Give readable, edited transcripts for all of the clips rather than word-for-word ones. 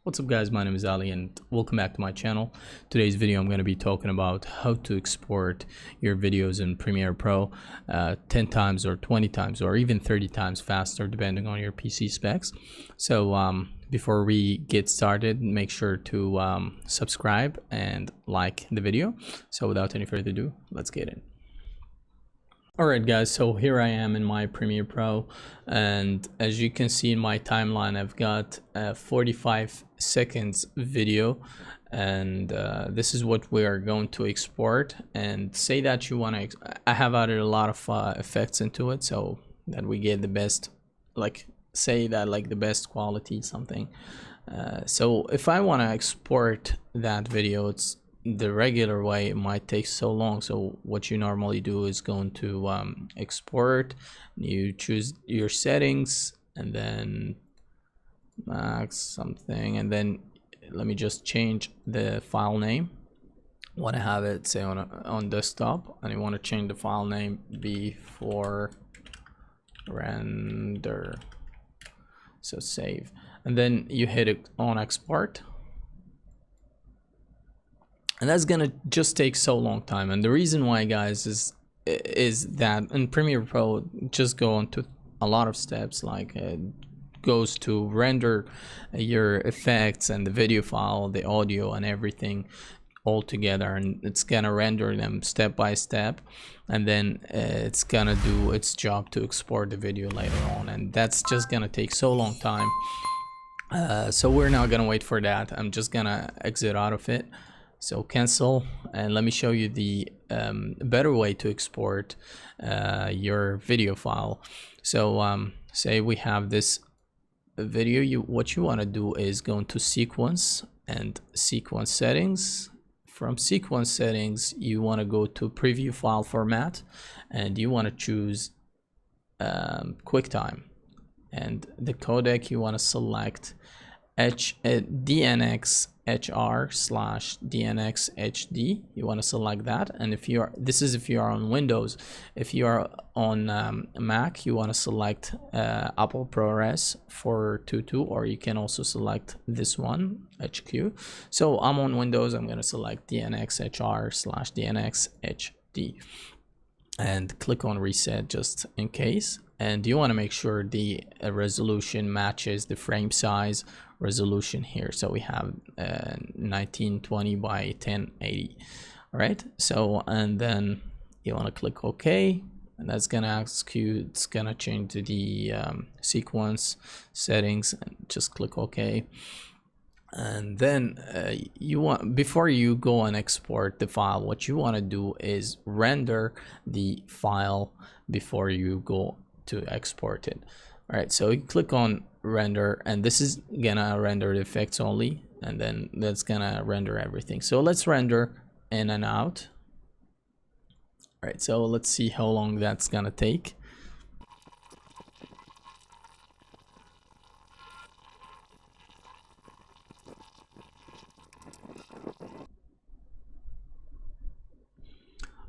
What's up guys, my name is Ali and welcome back to my channel. Today's video I'm going to be talking about how to export your videos in Premiere Pro 10 times or 20 times or even 30 times faster depending on your PC specs. So before we get started, make sure to subscribe and like the video. So without any further ado, let's get in. Alright guys, so here I am in my Premiere Pro, and as you can see in my timeline I've got a 45 seconds video, and this is what we are going to export. And say that you want to, I have added a lot of effects into it so that we get the best, like say that like the best quality something. So if I want to export that video, it's the regular way, it might take so long. So what you normally do is going to export, you choose your settings and then max something, and then let me just change the file name. Want to have it say on desktop, and you want to change the file name before render, so save, and then you hit it on export. And that's gonna just take so long time, and the reason why, guys, is that in Premiere Pro just go into a lot of steps, like goes to render your effects and the video file, the audio and everything all together, and it's gonna render them step by step, and then it's gonna do its job to export the video later on, and that's just gonna take so long time. So we're not gonna wait for that. I'm just gonna exit out of it. So cancel, and let me show you the better way to export your video file. So say we have this video, what you want to do is go into sequence and sequence settings. From sequence settings you want to go to preview file format, and you want to choose QuickTime, and the codec you want to select DNX HR/DNX HD. You want to select that, and if you are, this is if you are on Windows. If you are on Mac, you want to select Apple ProRes 422, or you can also select this one, HQ. So I'm on Windows, I'm going to select DNX HR/DNX HD and click on reset just in case. And you want to make sure the resolution matches the frame size resolution here. So we have 1920 by 1080. All right, so and then you want to click OK, and that's gonna ask you, it's gonna change to the sequence settings, and just click OK. And then you want, before you go and export the file, what you want to do is render the file before you go to export it. All right, so you click on render, and this is gonna render the effects only, and then that's gonna render everything. So let's render in and out. All right, so let's see how long that's gonna take.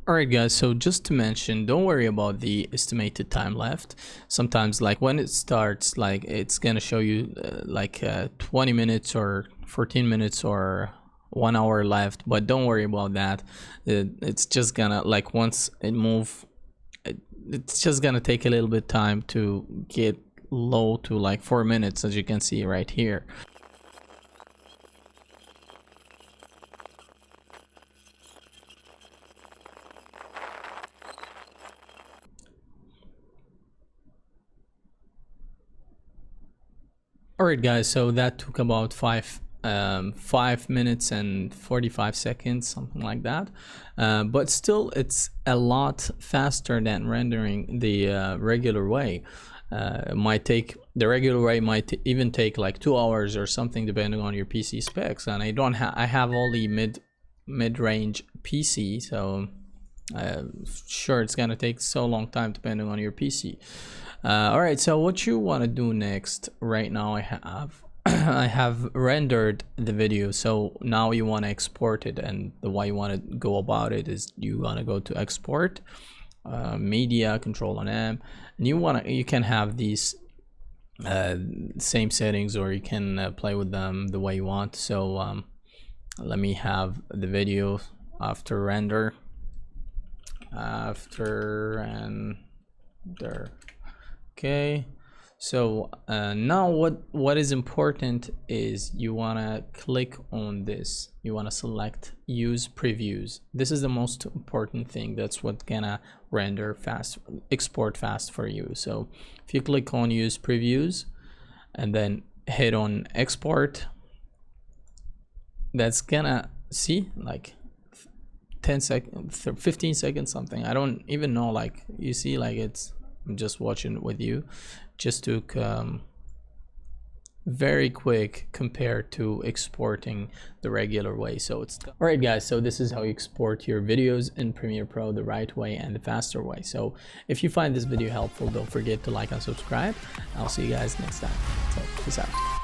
Alright guys, so just to mention, don't worry about the estimated time left. Sometimes, like when it starts, like it's gonna show you 20 minutes or 14 minutes or 1 hour left, but don't worry about that. It's just gonna, like, once it moves, it's just gonna take a little bit time to get low to like 4 minutes, as you can see right here. Alright guys, so that took about 5 minutes and 45 seconds, something like that, but still it's a lot faster than rendering the regular way. It might take, the regular way might even take like 2 hours or something depending on your PC specs, and I have only mid-range PC, so sure, it's gonna take so long time depending on your PC. All right, so what you want to do next, right now I have I have rendered the video, so now you want to export it, and the way you want to go about it is you want to go to export, media, Control+M, and you can have these same settings, or you can play with them the way you want. So let me have the video after render. Okay, so now what is important is you want to click on this. You want to select use previews. This is the most important thing. That's what's gonna render fast, export fast for you. So if you click on use previews and then hit on export, that's gonna see like 10 seconds, 15 seconds, something. I don't even know, like you see, like I'm just watching it with you. Just took very quick compared to exporting the regular way. So it's all right, guys. So this is how you export your videos in Premiere Pro the right way and the faster way. So if you find this video helpful, don't forget to like and subscribe. I'll see you guys next time. So peace out.